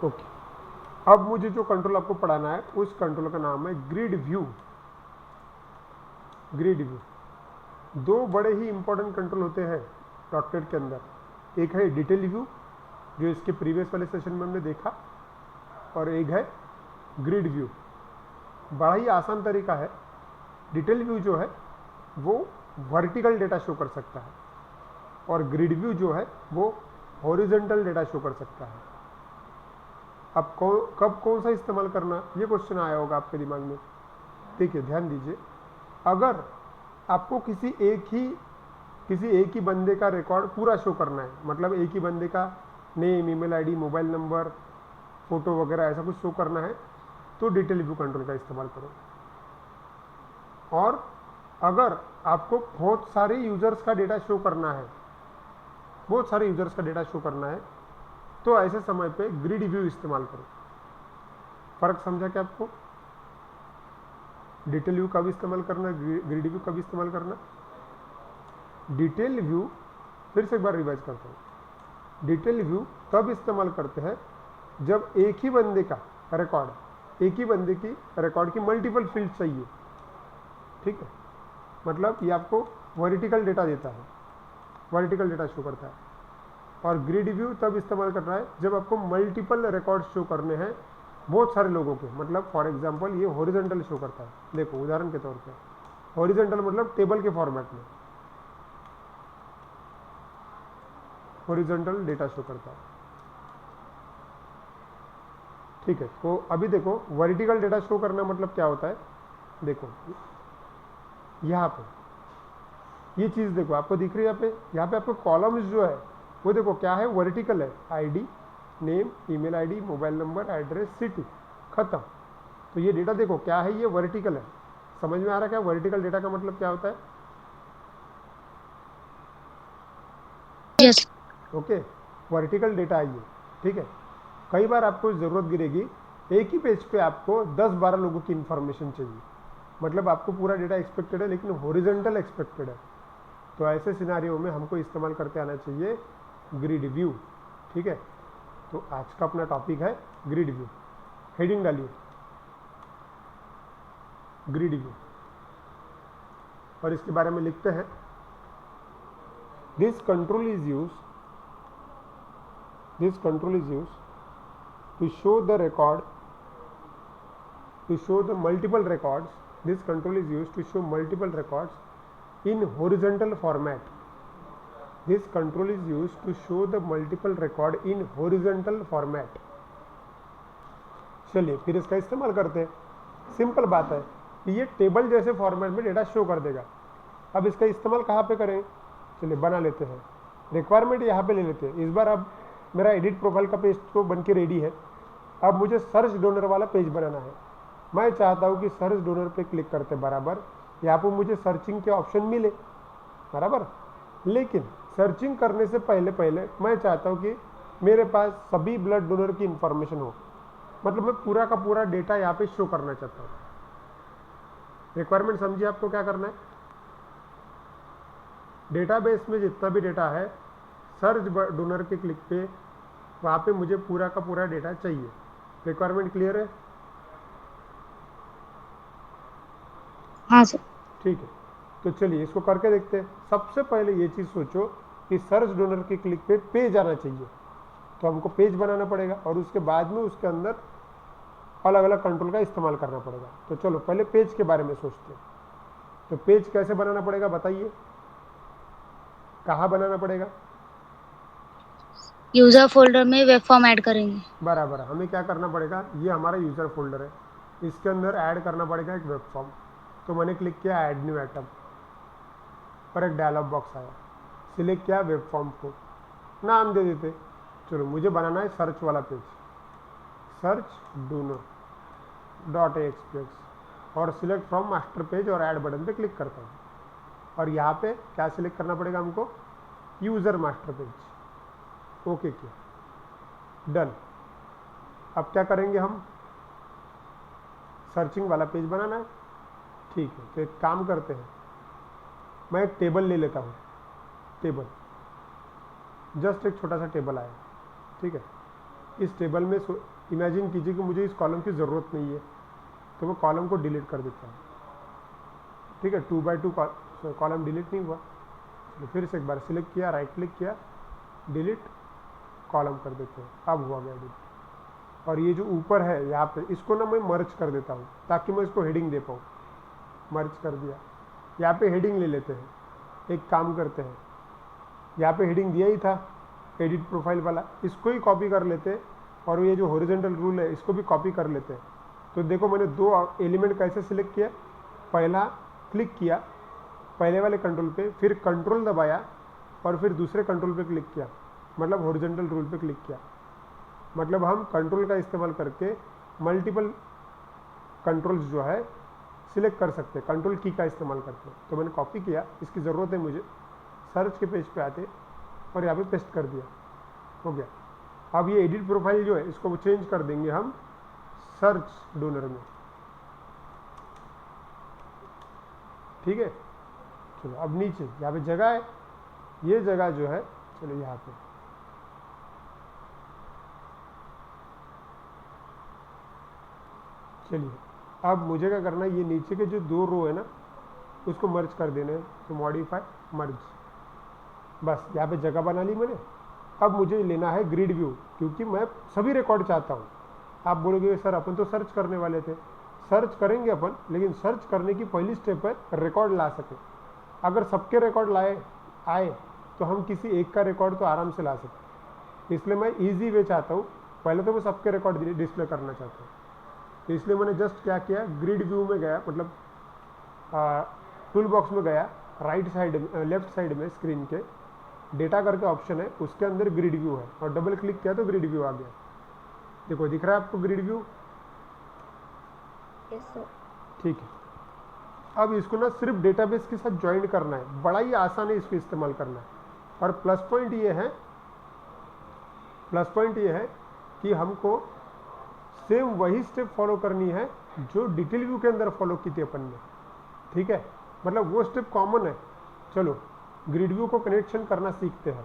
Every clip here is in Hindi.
ओके, अब मुझे जो कंट्रोल आपको पढ़ाना है उस कंट्रोल का नाम है ग्रिड व्यू। ग्रिड व्यू दो बड़े ही इंपॉर्टेंट कंट्रोल होते हैं डॉटनेट के अंदर। एक है डिटेल व्यू जो इसके प्रीवियस वाले सेशन में हमने देखा, और एक है ग्रिड व्यू। बड़ा ही आसान तरीका है। डिटेल व्यू जो है वो वर्टिकल डेटा शो कर सकता है, और ग्रिड व्यू जो है वो हॉरिजॉन्टल डेटा शो कर सकता है। अब कब कौन सा इस्तेमाल करना, ये क्वेश्चन आया होगा आपके दिमाग में। देखिए ध्यान दीजिए, अगर आपको किसी एक ही बंदे का रिकॉर्ड पूरा शो करना है, मतलब एक ही बंदे का name, email ID, mobile number, photo वगैरह ऐसा कुछ शो करना है, तो डिटेल व्यू कंट्रोल का इस्तेमाल करो। और अगर आपको बहुत सारे यूजर्स का डेटा शो करना है, बहुत सारे यूजर्स का डेटा शो करना है, तो ऐसे समय पे ग्रिड व्यू इस्तेमाल करो। फर्क समझा क्या आपको? डिटेल व्यू कब इस्तेमाल करना, ग्रिड व्यू कब इस्तेमाल करना? डिटेल व्यू, फिर से एक बार रिवाइज करता हूँ। डिटेल व्यू तब इस्तेमाल करते हैं जब एक ही बंदे का रिकॉर्ड, एक ही बंदे की रिकॉर्ड की मल्टीपल फील्ड चाहिए। ठीक है, मतलब ये आपको वर्टिकल डेटा देता है, वर्टिकल डेटा शो करता है। और ग्रिड व्यू तब इस्तेमाल करना है जब आपको मल्टीपल रिकॉर्ड शो करने हैं बहुत सारे लोगों के। मतलब फॉर एग्जांपल ये हॉरिजॉन्टल शो करता है। देखो उदाहरण के तौर पे, हॉरिजॉन्टल मतलब टेबल के फॉर्मेट में हॉरिजॉन्टल डेटा शो करता है। ठीक है, तो अभी देखो वर्टिकल डेटा शो करना मतलब क्या होता है। देखो यहाँ पे ये चीज़ देखो आपको दिख रही है, यहाँ पे आपको कॉलम्स जो है वो देखो क्या है, वर्टिकल है। ID, name, email ID, mobile number, address, city, खत्म। तो ये डेटा देखो क्या है, ये वर्टिकल है। समझ में आ रहा है क्या वर्टिकल डेटा का मतलब क्या होता है? यस। ओके, वर्टिकल डेटा है ये। ठीक है, कई बार आपको ज़रूरत गिरेगी, एक ही पेज पे आपको 10-12 लोगों की इंफॉर्मेशन चाहिए, मतलब आपको पूरा डेटा एक्सपेक्टेड है लेकिन हॉरिजॉन्टल एक्सपेक्टेड है। तो ऐसे सिनारियो में हमको इस्तेमाल करते आना चाहिए ग्रिड व्यू। ठीक है, तो आज का अपना टॉपिक है ग्रिड व्यू। हेडिंग डालिए ग्रिड व्यू, और इसके बारे में लिखते हैं, this control is use to show the record, to show the multiple records. This control is used to show multiple records in horizontal format. This control is used to show the multiple record in horizontal format. चलिए फिर इसका इस्तेमाल करते हैं। सिंपल बात है कि ये टेबल जैसे फॉर्मेट में डेटा शो कर देगा। अब इसका इस्तेमाल कहाँ पे करें? चलिए बना लेते हैं, रिक्वायरमेंट यहाँ पे ले लेते हैं। इस बार अब मेरा एडिट प्रोफाइल का पेज तो बन के रेडी है। अब मुझे सर्च डोनर वाला पेज बनाना है। मैं चाहता हूँ कि सर्च डोनर पे क्लिक करते बराबर यहाँ पर मुझे सर्चिंग के ऑप्शन मिले बराबर, लेकिन सर्चिंग करने से पहले मैं चाहता हूँ कि मेरे पास सभी ब्लड डोनर की इंफॉर्मेशन हो। मतलब मैं पूरा का पूरा डेटा यहाँ पे शो करना चाहता हूँ। रिक्वायरमेंट समझिए आपको क्या करना है। डेटाबेस में जितना भी डेटा है, सर्च डोनर के क्लिक पे वहाँ पे मुझे पूरा का पूरा डेटा चाहिए। रिक्वायरमेंट क्लियर है? हाँ सर। ठीक है, तो चलिए इसको करके देखते हैं। सबसे पहले ये चीज़ सोचो कि सर्च डोनर के क्लिक पे पेज आना चाहिए, तो हमको पेज बनाना पड़ेगा और उसके बाद में उसके अंदर अलग अलग कंट्रोल का इस्तेमाल करना पड़ेगा। तो चलो पहले पेज के बारे में सोचते हैं। तो पेज कैसे बनाना पड़ेगा बताइए, कहाँ बनाना पड़ेगा? यूजर फोल्डर में वेब फॉर्म ऐड करेंगे। बराबर, हमें क्या करना पड़ेगा, ये हमारा यूज़र फोल्डर है, इसके अंदर ऐड करना पड़ेगा एक वेब फॉर्म। तो मैंने क्लिक किया ऐड न्यू आइटम, और एक डायलॉग बॉक्स आया, सिलेक्ट किया वेब फॉर्म को, नाम दे देते। चलो मुझे बनाना है सर्च वाला page, search donor dot express, और सिलेक्ट फ्रॉम मास्टर पेज और ऐड बटन पे क्लिक करता हूँ। और यहाँ पे क्या सिलेक्ट करना पड़ेगा हमको, यूज़र मास्टर पेज। ओके किया, डन। अब क्या करेंगे हम, सर्चिंग वाला पेज बनाना है। ठीक है, तो एक काम करते हैं, मैं एक टेबल ले लेता हूँ। टेबल, जस्ट एक छोटा सा टेबल आया, ठीक है। इस टेबल में इमेजिन कीजिए कि मुझे इस कॉलम की ज़रूरत नहीं है, तो मैं कॉलम को डिलीट कर देता हूँ। ठीक है, 2x2 कॉलम डिलीट नहीं हुआ। तो फिर से एक बार सिलेक्ट किया, राइट क्लिक किया, डिलीट कॉलम कर देते हैं, अब हुआ गया डिलीट। और ये जो ऊपर है यहाँ पे, इसको ना मैं मर्ज कर देता हूँ ताकि मैं इसको हेडिंग दे पाऊँ। मर्ज कर दिया, यहाँ पे हेडिंग ले लेते हैं। एक काम करते हैं, यहाँ पे हेडिंग दिया ही था एडिट प्रोफाइल वाला, इसको ही कॉपी कर लेते हैं और ये जो हॉरिजॉन्टल रूल है इसको भी कॉपी कर लेते हैं। तो देखो मैंने दो एलिमेंट कैसे सिलेक्ट किया, पहला क्लिक किया पहले वाले कंट्रोल पे, फिर कंट्रोल दबाया और फिर दूसरे कंट्रोल पे क्लिक किया, मतलब हॉरिजॉन्टल रूल पे क्लिक किया। मतलब हम कंट्रोल का इस्तेमाल करके मल्टीपल कंट्रोल्स जो है सिलेक्ट कर सकते हैं, कंट्रोल की का इस्तेमाल करते हैं। तो मैंने कॉपी किया, इसकी ज़रूरत है मुझे, सर्च के पेज पे आते और यहाँ पे पेस्ट कर दिया, हो गया। अब ये एडिट प्रोफाइल जो है इसको चेंज कर देंगे हम सर्च डोनर में। ठीक है, चलो अब नीचे यहाँ पे जगह है, ये जगह जो है, चलो यहाँ पे चलिए अब मुझे क्या करना है, ये नीचे के जो दो रो है ना उसको मर्ज कर देना है। तो मॉडिफाई मर्ज, बस यहाँ पे जगह बना ली मैंने। अब मुझे लेना है ग्रिड व्यू, क्योंकि मैं सभी रिकॉर्ड चाहता हूँ। आप बोलोगे सर अपन तो सर्च करने वाले थे, सर्च करेंगे अपन, लेकिन सर्च करने की पहली स्टेप है रिकॉर्ड ला सके। अगर सबके रिकॉर्ड लाए आए तो हम किसी एक का रिकॉर्ड तो आराम से ला सकते, इसलिए मैं इजी वे चाहता हूँ। पहले तो मैं सबके रिकॉर्ड डिस्प्ले करना चाहता हूँ, तो इसलिए मैंने जस्ट क्या किया, ग्रिड व्यू में गया, मतलब टूल बॉक्स में गया, राइट साइड लेफ्ट साइड में स्क्रीन के डेटा करके ऑप्शन है, उसके अंदर ग्रिड व्यू है और डबल क्लिक किया तो ग्रिड व्यू आ गया। देखो दिख रहा है आपको ग्रिड व्यू? Yes sir. ठीक है, अब इसको ना सिर्फ डेटाबेस के साथ ज्वाइन करना है, बड़ा ही आसान है इसको इस्तेमाल करना है। और प्लस पॉइंट ये है कि हमको सेम वही स्टेप फॉलो करनी है जो डिटेल व्यू के अंदर फॉलो की थी अपन ने। ठीक है, मतलब वो स्टेप कॉमन है। चलो ग्रिड व्यू को कनेक्शन करना सीखते हैं।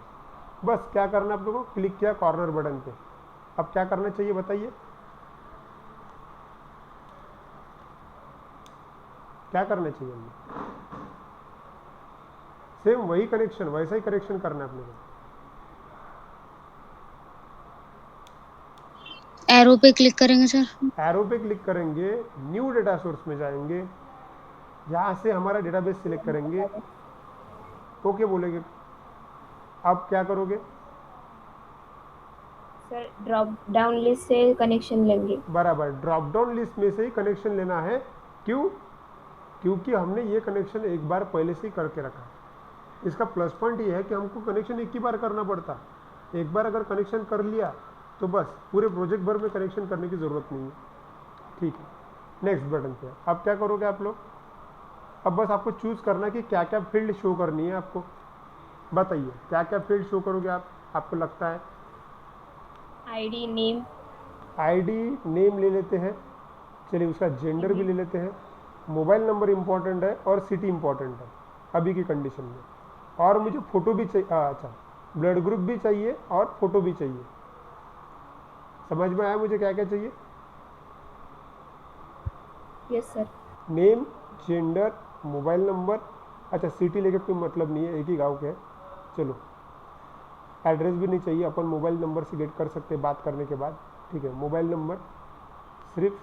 बस क्या करना है आप लोगों को, क्लिक किया कॉर्नर बटन पे, अब क्या करना चाहिए बताइए, क्या करना चाहिए हमें? सेम वही कनेक्शन, वैसा ही कनेक्शन करना है अपने को। एरो पे क्लिक करेंगे सर। एरो पे क्लिक करेंगे, न्यू डेटा सोर्स में जाएंगे, यहाँ से हमारा डेटाबेस सिलेक्ट करेंगे, ओके बोलेंगे। अब क्या करोगे सर? ड्रॉप डाउन लिस्ट से कनेक्शन लेंगे। बराबर, ड्रॉप डाउन लिस्ट में से ही कनेक्शन लेना है। क्यों? क्योंकि हमने ये कनेक्शन एक बार पहले से ही करके रखा है। इसका प्लस पॉइंट ये है कि हमको कनेक्शन एक ही बार करना पड़ता। एक बार अगर कनेक्शन कर लिया तो बस पूरे प्रोजेक्ट भर में कनेक्शन करने की ज़रूरत नहीं है। ठीक है, नेक्स्ट बटन पे अब क्या करोगे आप लोग, अब बस आपको चूज़ करना कि क्या क्या फील्ड शो करनी है आपको। बताइए क्या क्या फील्ड शो करोगे आप, आपको लगता है? आईडी नेम, आईडी नेम ले लेते हैं, चलिए उसका जेंडर भी ले लेते हैं। मोबाइल नंबर इम्पॉर्टेंट है और सिटी इम्पॉर्टेंट है अभी की कंडीशन में। और मुझे फ़ोटो भी चाहिए, अच्छा ब्लड ग्रुप भी चाहिए और फोटो भी चाहिए। समझ में आया मुझे क्या क्या चाहिए? Yes sir. Name, gender, mobile number, अच्छा सिटी लेके कोई मतलब नहीं है, एक ही गांव के है। चलो एड्रेस भी नहीं चाहिए, अपन मोबाइल नंबर से गेट कर सकते हैं बात करने के बाद। ठीक है, मोबाइल नंबर, सिर्फ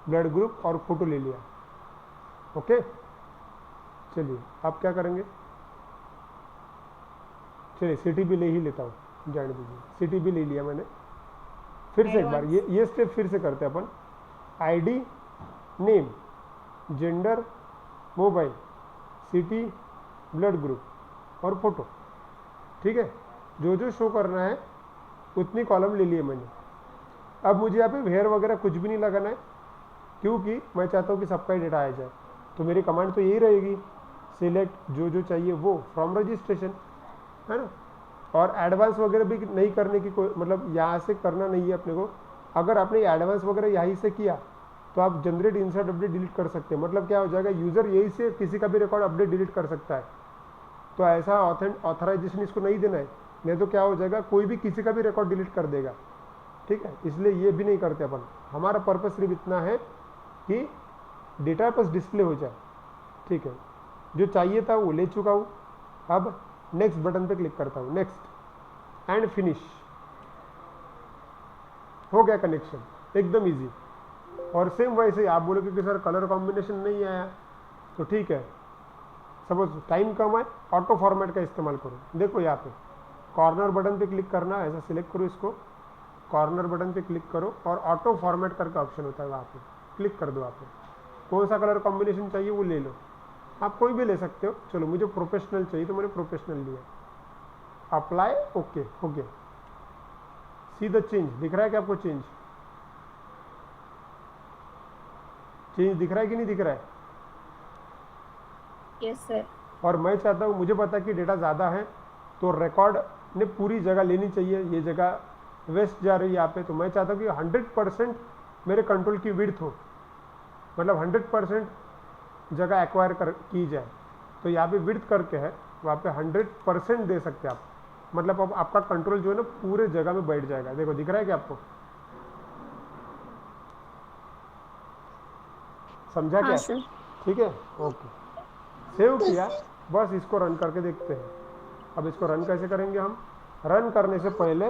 ब्लड ग्रुप और फोटो ले लिया। ओके, चलिए अब क्या करेंगे, चलिए सिटी भी ले ही लेता हूँ, जाने दीजिए, सिटी भी ले लिया मैंने। फिर से एक बार ये स्टेप फिर से करते हैं अपन। ID, name, gender, mobile, city, blood group और फोटो। ठीक है, जो जो शो करना है उतनी कॉलम ले लिए मैंने। अब मुझे यहाँ पे वेयर वगैरह कुछ भी नहीं लगाना है, क्योंकि मैं चाहता हूँ कि सबका ही डेटा आ जाए। तो मेरी कमांड तो यही रहेगी, सिलेक्ट जो जो चाहिए वो फ्रॉम रजिस्ट्रेशन, है ना। और एडवांस वगैरह भी नहीं करने की कोई मतलब यहाँ से करना नहीं है अपने को। अगर आपने एडवांस वगैरह यहीं से किया तो आप जनरेट, इंसर्ट, अपडेट डिलीट कर सकते हैं। मतलब क्या हो जाएगा, यूज़र यही से किसी का भी रिकॉर्ड अपडेट डिलीट कर सकता है। तो ऐसा ऑथराइजेशन इसको नहीं देना है, नहीं तो क्या हो जाएगा, कोई भी किसी का भी रिकॉर्ड डिलीट कर देगा। ठीक है, इसलिए ये भी नहीं करते अपन। हमारा पर्पस सिर्फ इतना है कि डेटा बस डिस्प्ले हो जाए। ठीक है, जो चाहिए था वो ले चुका हूँ। अब नेक्स्ट बटन पे क्लिक करता हूँ, नेक्स्ट एंड फिनिश। हो गया कनेक्शन, एकदम इजी। और सेम वैसे ही आप बोलोगे कि सर कलर कॉम्बिनेशन नहीं आया, तो ठीक है, सपोज टाइम कम है, ऑटो फॉर्मेट का इस्तेमाल करो। देखो यहाँ पे कॉर्नर बटन पे क्लिक करना, ऐसा सिलेक्ट करो इसको, कॉर्नर बटन पे क्लिक करो और ऑटो फॉर्मेट करके ऑप्शन होता है, वहाँ पे क्लिक कर दो। आप कौन सा कलर कॉम्बिनेशन चाहिए वो ले लो, आप कोई भी ले सकते हो। चलो मुझे प्रोफेशनल चाहिए तो मैंने प्रोफेशनल लिया, अप्लाई, ओके, हो गया। सी द चेंज, दिख रहा है क्या आपको? चेंज दिख रहा है कि नहीं दिख रहा है? Yes sir. और मैं चाहता हूँ, मुझे पता है कि डेटा ज़्यादा है तो रिकॉर्ड ने पूरी जगह लेनी चाहिए, ये जगह वेस्ट जा रही है यहाँ पे, तो मैं चाहता हूँ कि 100% मेरे कंट्रोल की विड्थ हो, मतलब 100% जगह एक्वायर की जाए। तो यहाँ पे विड्थ करके है, वहाँ पे 100% दे सकते हैं आप, मतलब अब आपका कंट्रोल जो है ना पूरे जगह में बैठ जाएगा। देखो दिख रहा है क्या आपको? समझा हाँ क्या? सर। ठीक है, ओके, सेव किया। बस इसको रन करके देखते हैं। अब इसको रन कैसे करेंगे हम? रन करने से पहले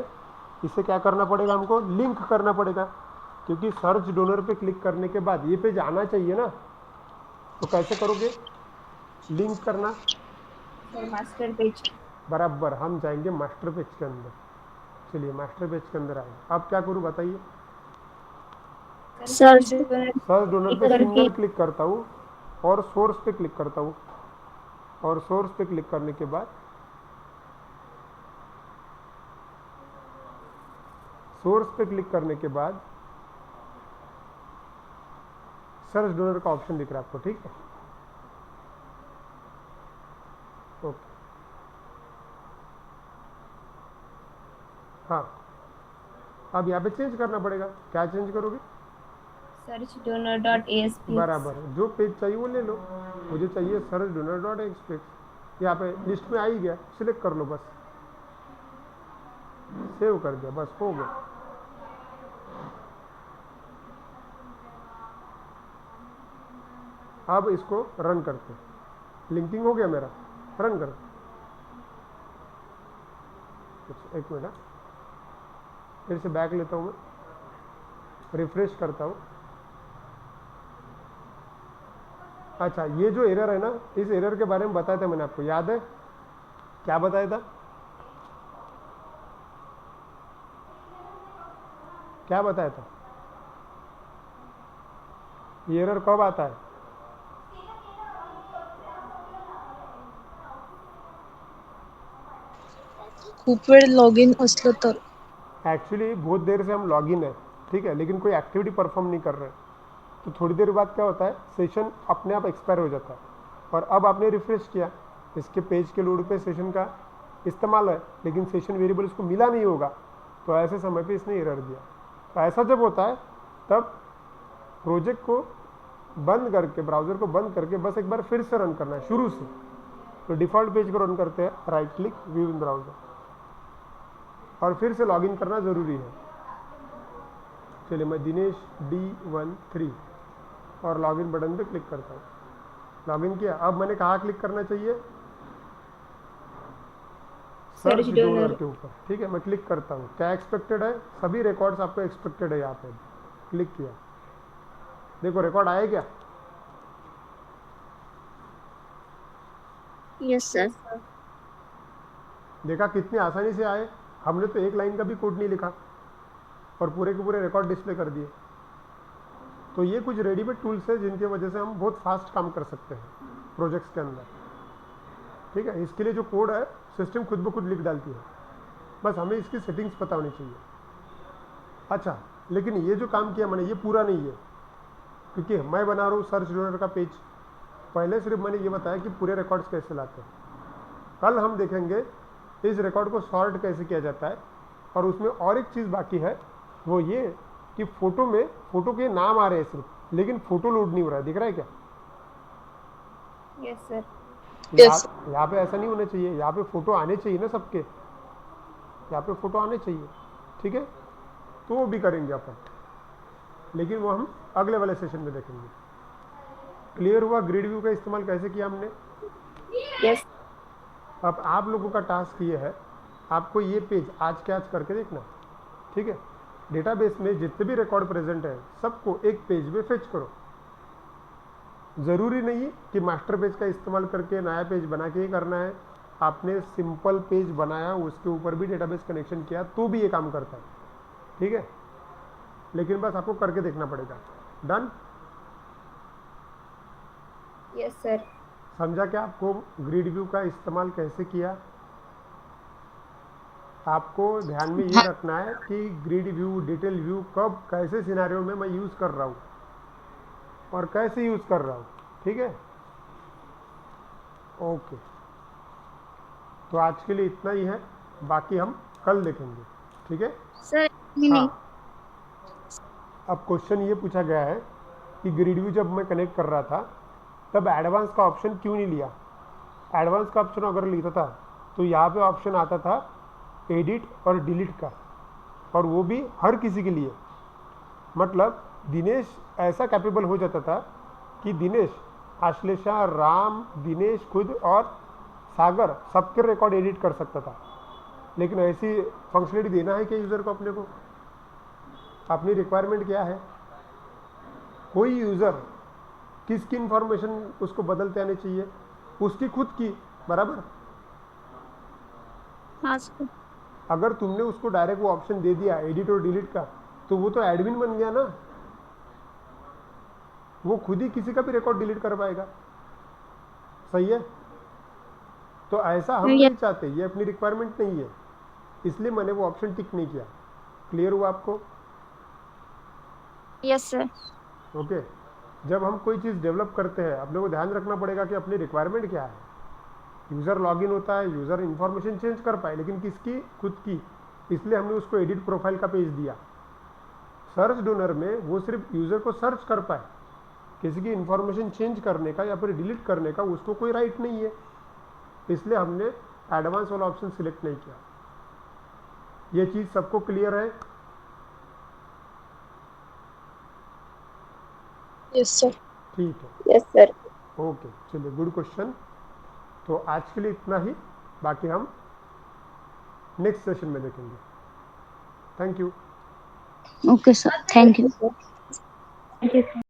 इसे क्या करना पड़ेगा, हमको लिंक करना पड़ेगा, क्योंकि सर्च डोनर पे क्लिक करने के बाद ये पेज आना चाहिए ना। तो कैसे करोगे लिंक करना? Sir master page. बराबर, हम जाएंगे मास्टर पेज के अंदर। चलिए मास्टर पेज के अंदर आए। अब क्या करूँ बताइए? सर्च सर्च डोनर पे सिंगल क्लिक करता हूँ और सोर्स पे क्लिक करता हूँ, और सोर्स पे क्लिक करने के बाद सर्च डोनर का ऑप्शन दिख रहा है आपको, ठीक है? ओके, हाँ, अब यहाँ पे चेंज करना पड़ेगा। क्या चेंज करोगे? Search donor dot ASP। बराबर, जो पेज चाहिए वो ले लो। मुझे चाहिए सर्च डोनर डॉट एक्सपेक्ट, यहाँ पे लिस्ट में आ ही गया, सिलेक्ट कर लो, बस सेव कर दिया, बस हो गया। अब इसको रन करते हैं। लिंकिंग हो गया मेरा, रन कर। एक मिनट, फिर से बैक लेता हूँ, मैं रिफ्रेश करता हूँ। अच्छा, ये जो एरर है ना, इस एरर के बारे में बताया था मैंने आपको, याद है? क्या बताया था? क्या बताया था? ये एरर कब आता है? खूप वेळ लॉग इन असलं तर। एक्चुअली बहुत देर से हम लॉगिन है, ठीक है, लेकिन कोई एक्टिविटी परफॉर्म नहीं कर रहे, तो थोड़ी देर बाद क्या होता है, सेशन अपने आप एक्सपायर हो जाता है। और अब आपने रिफ्रेश किया, इसके पेज के लोड पे सेशन का इस्तेमाल है, लेकिन सेशन वेरिएबल इसको मिला नहीं होगा, तो ऐसे समय पे इसने एरर दिया। तो ऐसा जब होता है तब प्रोजेक्ट को बंद करके, ब्राउज़र को बंद करके बस एक बार फिर से रन करना है शुरू से। तो डिफ़ॉल्ट पेज को रन करते हैं, राइट क्लिक, व्यू इन ब्राउज़र, और फिर से लॉगिन करना ज़रूरी है। चलिए मैं दिनेश D13 और लॉगिन बटन पे क्लिक करता हूँ। लॉगिन किया। अब मैंने कहाँ क्लिक करना चाहिए? सर्च डोनर के ऊपर, ठीक है, मैं क्लिक करता हूँ। क्या एक्सपेक्टेड है? सभी रिकॉर्ड्स आपको एक्सपेक्टेड है। यहाँ पे क्लिक किया, देखो रिकॉर्ड आया क्या? Yes sir. देखा कितनी आसानी से आए। हमने तो एक लाइन का भी कोड नहीं लिखा और पूरे के पूरे रिकॉर्ड डिस्प्ले कर दिए। तो ये कुछ रेडीमेड टूल्स है जिनकी वजह से हम बहुत फास्ट काम कर सकते हैं प्रोजेक्ट्स के अंदर, ठीक है। इसके लिए जो कोड है सिस्टम खुद ब खुद लिख डालती है, बस हमें इसकी सेटिंग्स पता होनी चाहिए। अच्छा, लेकिन ये जो काम किया मैंने ये पूरा नहीं है, क्योंकि मैं बना रहा हूँ सर्च डोनर का पेज। पहले सिर्फ मैंने ये बताया कि पूरे रिकॉर्ड्स कैसे लाते हैं। कल हम देखेंगे इस रिकॉर्ड को सॉर्ट कैसे किया जाता है। और उसमें और एक चीज़ बाकी है, वो ये कि फ़ोटो में फ़ोटो के नाम आ रहे हैं सिर्फ, लेकिन फ़ोटो लोड नहीं हो रहा है। दिख रहा है क्या? Yes sir. Yes. यहाँ पे ऐसा नहीं होना चाहिए, यहाँ पे फ़ोटो आने चाहिए ना सबके। यहाँ पे फोटो आने चाहिए, ठीक है, तो वो भी करेंगे अपन, लेकिन वो हम अगले वाले सेशन में देखेंगे। क्लियर हुआ ग्रिड व्यू का इस्तेमाल कैसे किया हमने? Yes. अब आप लोगों का टास्क ये है, आपको ये पेज आज के आज करके देखना, ठीक है। डेटाबेस में जितने भी रिकॉर्ड प्रेजेंट है सबको एक पेज में फेच करो। ज़रूरी नहीं कि मास्टर पेज का इस्तेमाल करके नया पेज बना के ही करना है। आपने सिंपल पेज बनाया, उसके ऊपर भी डेटाबेस कनेक्शन किया तो भी ये काम करता है, ठीक है, लेकिन बस आपको करके देखना पड़ेगा। डन? Yes, sir. समझा क्या आपको ग्रिड व्यू का इस्तेमाल कैसे किया? आपको ध्यान में ये रखना है कि ग्रिड व्यू, डिटेल व्यू कब कैसे सिनेरियो में मैं यूज़ कर रहा हूँ और कैसे यूज़ कर रहा हूँ, ठीक है। ओके, तो आज के लिए इतना ही है, बाकी हम कल देखेंगे, ठीक है। सर नहीं हाँ, अब क्वेश्चन ये पूछा गया है कि ग्रिड व्यू जब मैं कनेक्ट कर रहा था तब एडवांस का ऑप्शन क्यों नहीं लिया? एडवांस का ऑप्शन अगर लेता था तो यहाँ पे ऑप्शन आता था एडिट और डिलीट का, और वो भी हर किसी के लिए। मतलब दिनेश ऐसा कैपेबल हो जाता था कि दिनेश, आश्लेषा, राम, दिनेश खुद और सागर सबके रिकॉर्ड एडिट कर सकता था। लेकिन ऐसी फंक्शनलिटी देना है क्या यूज़र को? अपने को अपनी रिक्वायरमेंट क्या है? कोई यूज़र किसकी इंफॉर्मेशन उसको बदलते आने चाहिए? उसकी खुद की, बराबर। हाँ सर। अगर तुमने उसको डायरेक्ट वो ऑप्शन दे दिया एडिट और डिलीट का, तो वो तो एडमिन बन गया ना, वो खुद ही किसी का भी रिकॉर्ड डिलीट कर पाएगा, सही है। तो ऐसा हम नहीं चाहते, ये अपनी रिक्वायरमेंट नहीं है, इसलिए मैंने वो ऑप्शन टिक नहीं किया। क्लियर हुआ आपको? Yes sir. ओके, जब हम कोई चीज़ डेवलप करते हैं अपने को ध्यान रखना पड़ेगा कि अपनी रिक्वायरमेंट क्या है। यूज़र लॉगिन होता है, यूज़र इन्फॉर्मेशन चेंज कर पाए, लेकिन किसकी? खुद की। इसलिए हमने उसको एडिट प्रोफाइल का पेज दिया। सर्च डोनर में वो सिर्फ यूज़र को सर्च कर पाए, किसी की इन्फॉर्मेशन चेंज करने का या फिर डिलीट करने का उसको कोई राइट नहीं है, इसलिए हमने एडवांस वाला ऑप्शन सिलेक्ट नहीं किया। ये चीज़ सबको क्लियर है? Yes sir. ठीक है, Yes, sir. ओके, चलिए, गुड क्वेश्चन। तो आज के लिए इतना ही, बाकी हम नेक्स्ट सेशन में देखेंगे। Thank you. Okay sir, thank you. Thank you, sir.